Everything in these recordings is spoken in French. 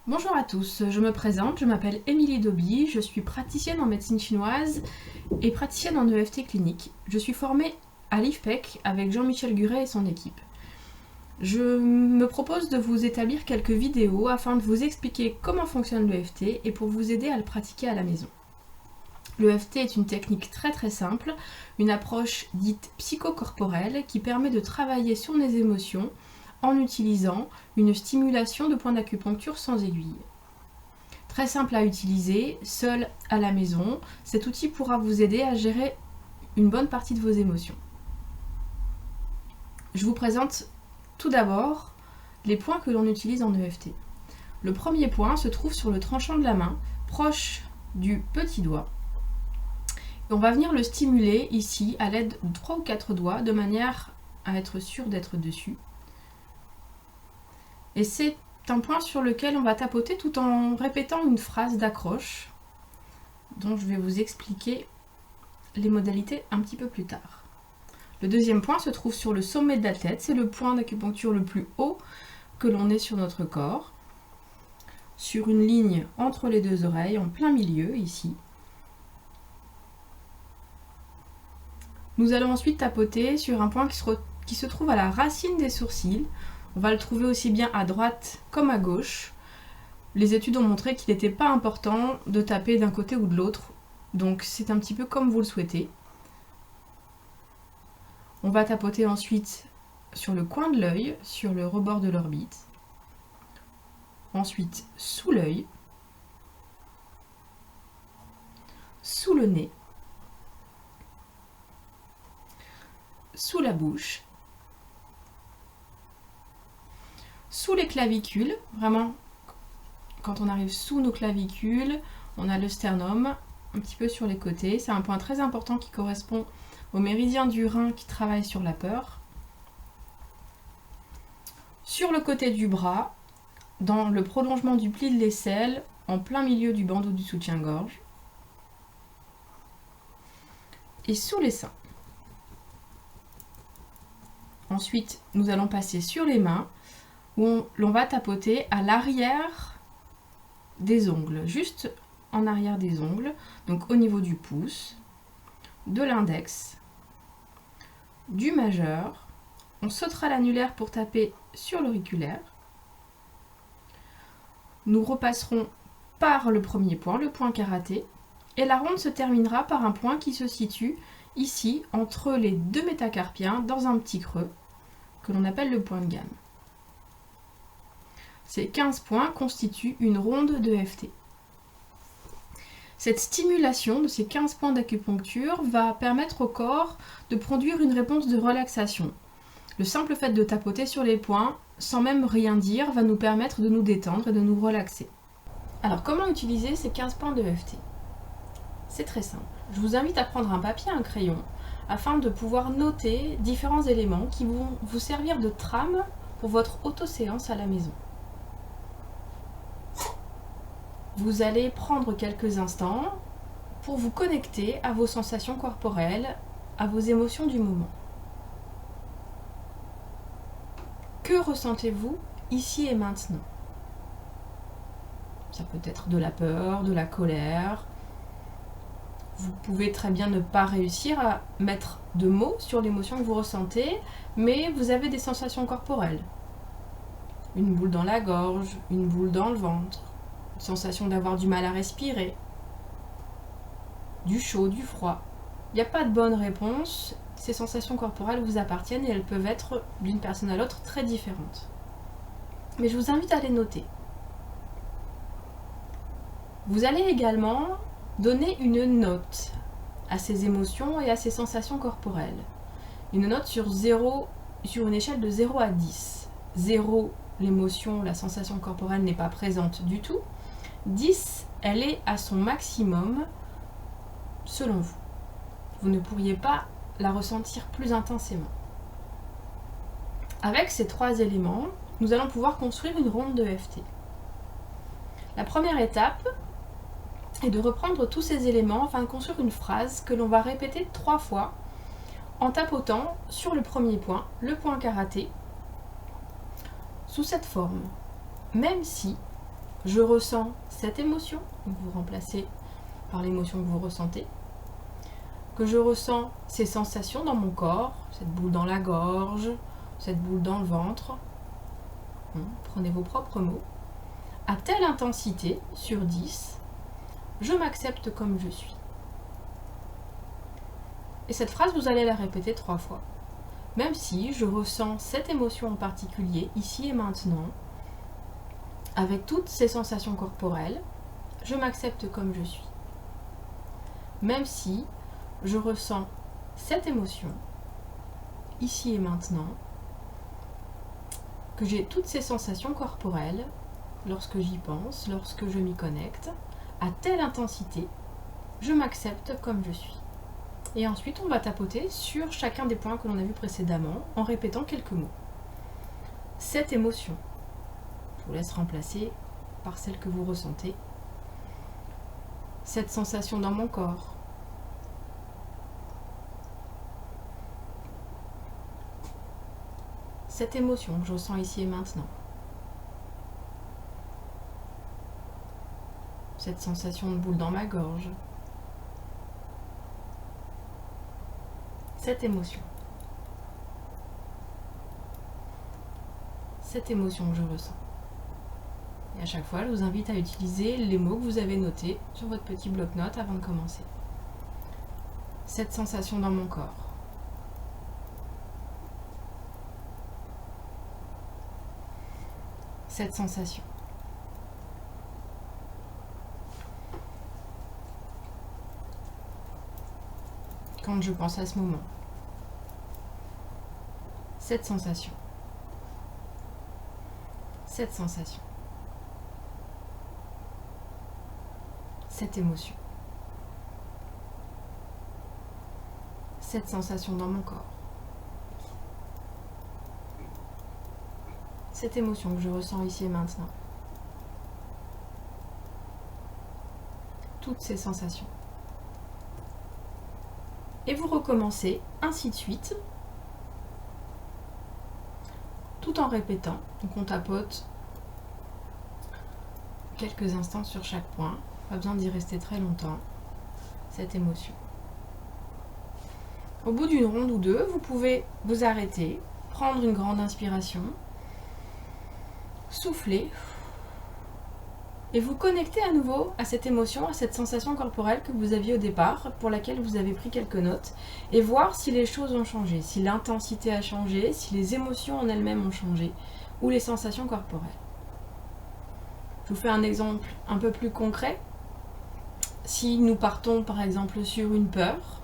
Bonjour à tous, je me présente, je m'appelle Émilie Doby, je suis praticienne en médecine chinoise et praticienne en EFT clinique. Je suis formée à l'IFPEC avec Jean-Michel Guret et son équipe. Je me propose de vous établir quelques vidéos afin de vous expliquer comment fonctionne l'EFT et pour vous aider à le pratiquer à la maison. L'EFT est une technique très simple, une approche dite psychocorporelle qui permet de travailler sur les émotions en utilisant une stimulation de points d'acupuncture sans aiguille. Très simple à utiliser, seul à la maison, cet outil pourra vous aider à gérer une bonne partie de vos émotions. Je vous présente tout d'abord les points que l'on utilise en EFT. Le premier point se trouve sur le tranchant de la main, proche du petit doigt. Et on va venir le stimuler ici à l'aide de 3 ou 4 doigts de manière à être sûr d'être dessus. Et c'est un point sur lequel on va tapoter tout en répétant une phrase d'accroche dont je vais vous expliquer les modalités un petit peu plus tard. Le deuxième point se trouve sur le sommet de la tête, c'est le point d'acupuncture le plus haut que l'on ait sur notre corps, sur une ligne entre les deux oreilles, en plein milieu ici. Nous allons ensuite tapoter sur un point qui se trouve à la racine des sourcils. On va le trouver aussi bien à droite comme à gauche. Les études ont montré qu'il n'était pas important de taper d'un côté ou de l'autre, donc c'est un petit peu comme vous le souhaitez. On va tapoter ensuite sur le coin de l'œil, sur le rebord de l'orbite. Ensuite sous l'œil, sous le nez, sous la bouche, sous les clavicules, vraiment quand on arrive sous nos clavicules, on a le sternum, un petit peu sur les côtés. C'est un point très important qui correspond au méridien du rein qui travaille sur la peur. Sur le côté du bras, dans le prolongement du pli de l'aisselle, en plein milieu du bandeau du soutien-gorge. Et sous les seins. Ensuite, nous allons passer sur les mains, où l'on va tapoter à l'arrière des ongles, juste en arrière des ongles, donc au niveau du pouce, de l'index, du majeur. On sautera l'annulaire pour taper sur l'auriculaire. Nous repasserons par le premier point, le point karaté, et la ronde se terminera par un point qui se situe ici, entre les deux métacarpiens, dans un petit creux, que l'on appelle le point de gamme. Ces 15 points constituent une ronde de EFT. Cette stimulation de ces 15 points d'acupuncture va permettre au corps de produire une réponse de relaxation. Le simple fait de tapoter sur les points, sans même rien dire, va nous permettre de nous détendre et de nous relaxer. Alors, comment utiliser ces 15 points de EFT? C'est très simple. Je vous invite à prendre un papier et un crayon afin de pouvoir noter différents éléments qui vont vous servir de trame pour votre auto-séance à la maison. Vous allez prendre quelques instants pour vous connecter à vos sensations corporelles, à vos émotions du moment. Que ressentez-vous ici et maintenant? Ça peut être de la peur, de la colère. Vous pouvez très bien ne pas réussir à mettre de mots sur l'émotion que vous ressentez, mais vous avez des sensations corporelles. Une boule dans la gorge, une boule dans le ventre, une sensation d'avoir du mal à respirer, du chaud, du froid. Il n'y a pas de bonne réponse, ces sensations corporelles vous appartiennent et elles peuvent être d'une personne à l'autre très différentes. Mais je vous invite à les noter. Vous allez également donner une note à ces émotions et à ces sensations corporelles. Une note sur une échelle de 0 à 10. 0, l'émotion, la sensation corporelle n'est pas présente du tout. 10, elle est à son maximum selon vous. Vous ne pourriez pas la ressentir plus intensément. Avec ces 3 éléments, nous allons pouvoir construire une ronde de EFT. La première étape est de reprendre tous ces éléments afin de construire une phrase que l'on va répéter 3 fois en tapotant sur le premier point, le point karaté, sous cette forme. Même si je ressens cette émotion, donc vous remplacez par l'émotion que vous ressentez, que je ressens ces sensations dans mon corps, cette boule dans la gorge, cette boule dans le ventre, prenez vos propres mots, à telle intensité sur 10, je m'accepte comme je suis. Et cette phrase, vous allez la répéter 3 fois. Même si je ressens cette émotion en particulier, ici et maintenant, avec toutes ces sensations corporelles, je m'accepte comme je suis. Même si je ressens cette émotion, ici et maintenant, que j'ai toutes ces sensations corporelles, lorsque j'y pense, lorsque je m'y connecte, à telle intensité, je m'accepte comme je suis. Et ensuite, on va tapoter sur chacun des points que l'on a vus précédemment en répétant quelques mots. Cette émotion, je vous laisse remplacer par celle que vous ressentez. Cette sensation dans mon corps. Cette émotion que je ressens ici et maintenant. Cette sensation de boule dans ma gorge. Cette émotion. Cette émotion que je ressens. Et à chaque fois, je vous invite à utiliser les mots que vous avez notés sur votre petit bloc-notes avant de commencer. Cette sensation dans mon corps. Cette sensation. Quand je pense à ce moment. Cette sensation. Cette sensation. Cette émotion. Cette sensation dans mon corps. Cette émotion que je ressens ici et maintenant. Toutes ces sensations. Et vous recommencez ainsi de suite, tout en répétant. Donc on tapote quelques instants sur chaque point, pas besoin d'y rester très longtemps, cette émotion. Au bout d'une ronde ou deux, vous pouvez vous arrêter, prendre une grande inspiration, souffler, et vous connecter à nouveau à cette émotion, à cette sensation corporelle que vous aviez au départ, pour laquelle vous avez pris quelques notes, et voir si les choses ont changé, si l'intensité a changé, si les émotions en elles-mêmes ont changé, ou les sensations corporelles. Je vous fais un exemple un peu plus concret. Si nous partons par exemple sur une peur,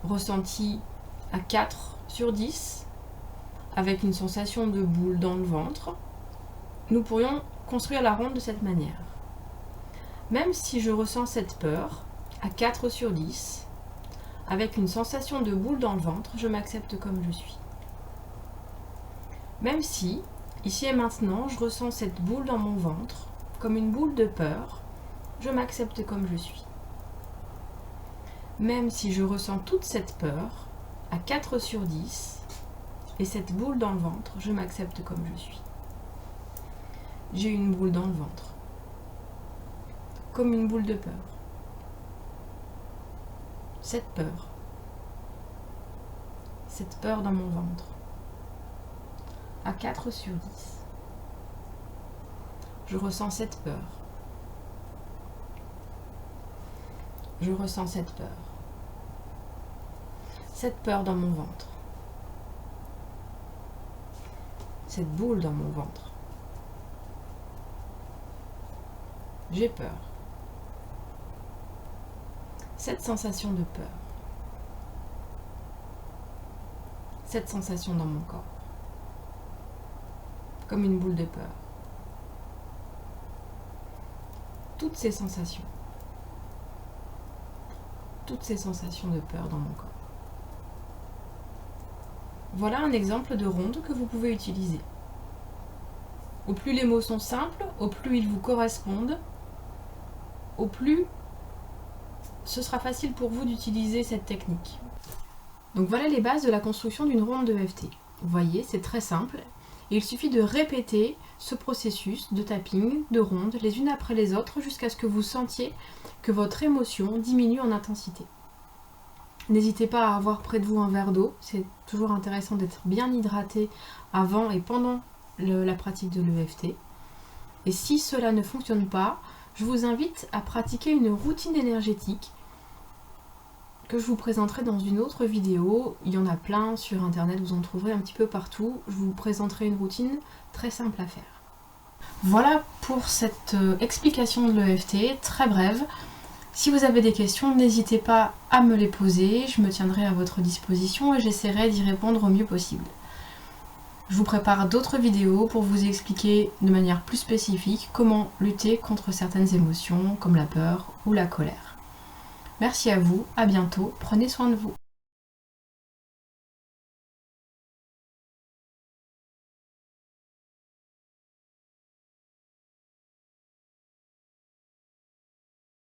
ressentie à 4 sur 10, avec une sensation de boule dans le ventre, nous pourrions construire la ronde de cette manière. Même si je ressens cette peur à 4 sur 10, avec une sensation de boule dans le ventre, je m'accepte comme je suis. Même si, ici et maintenant, je ressens cette boule dans mon ventre, comme une boule de peur, je m'accepte comme je suis. Même si je ressens toute cette peur à 4 sur 10, et cette boule dans le ventre, je m'accepte comme je suis. J'ai une boule dans le ventre, comme une boule de peur. Cette peur dans mon ventre, à 4 sur 10. Je ressens cette peur. Je ressens cette peur. Cette peur dans mon ventre. Cette boule dans mon ventre. J'ai peur. Cette sensation de peur. Cette sensation dans mon corps. Comme une boule de peur. Toutes ces sensations. Toutes ces sensations de peur dans mon corps. Voilà un exemple de ronde que vous pouvez utiliser. Au plus les mots sont simples, au plus ils vous correspondent, au plus ce sera facile pour vous d'utiliser cette technique. Donc voilà les bases de la construction d'une ronde de EFT. Vous voyez, c'est très simple Et il suffit de répéter ce processus de tapping, de rondes, les unes après les autres, jusqu'à ce que vous sentiez que votre émotion diminue en intensité. N'hésitez pas à avoir près de vous un verre d'eau, c'est toujours intéressant d'être bien hydraté avant et pendant la pratique de l'EFT. Et si cela ne fonctionne pas, je vous invite à pratiquer une routine énergétique que je vous présenterai dans une autre vidéo. Il y en a plein sur internet, vous en trouverez un petit peu partout. Je vous présenterai une routine très simple à faire. Voilà pour cette explication de l'EFT, très brève. Si vous avez des questions, n'hésitez pas à me les poser, je me tiendrai à votre disposition et j'essaierai d'y répondre au mieux possible. Je vous prépare d'autres vidéos pour vous expliquer de manière plus spécifique comment lutter contre certaines émotions comme la peur ou la colère. Merci à vous, à bientôt, prenez soin de vous.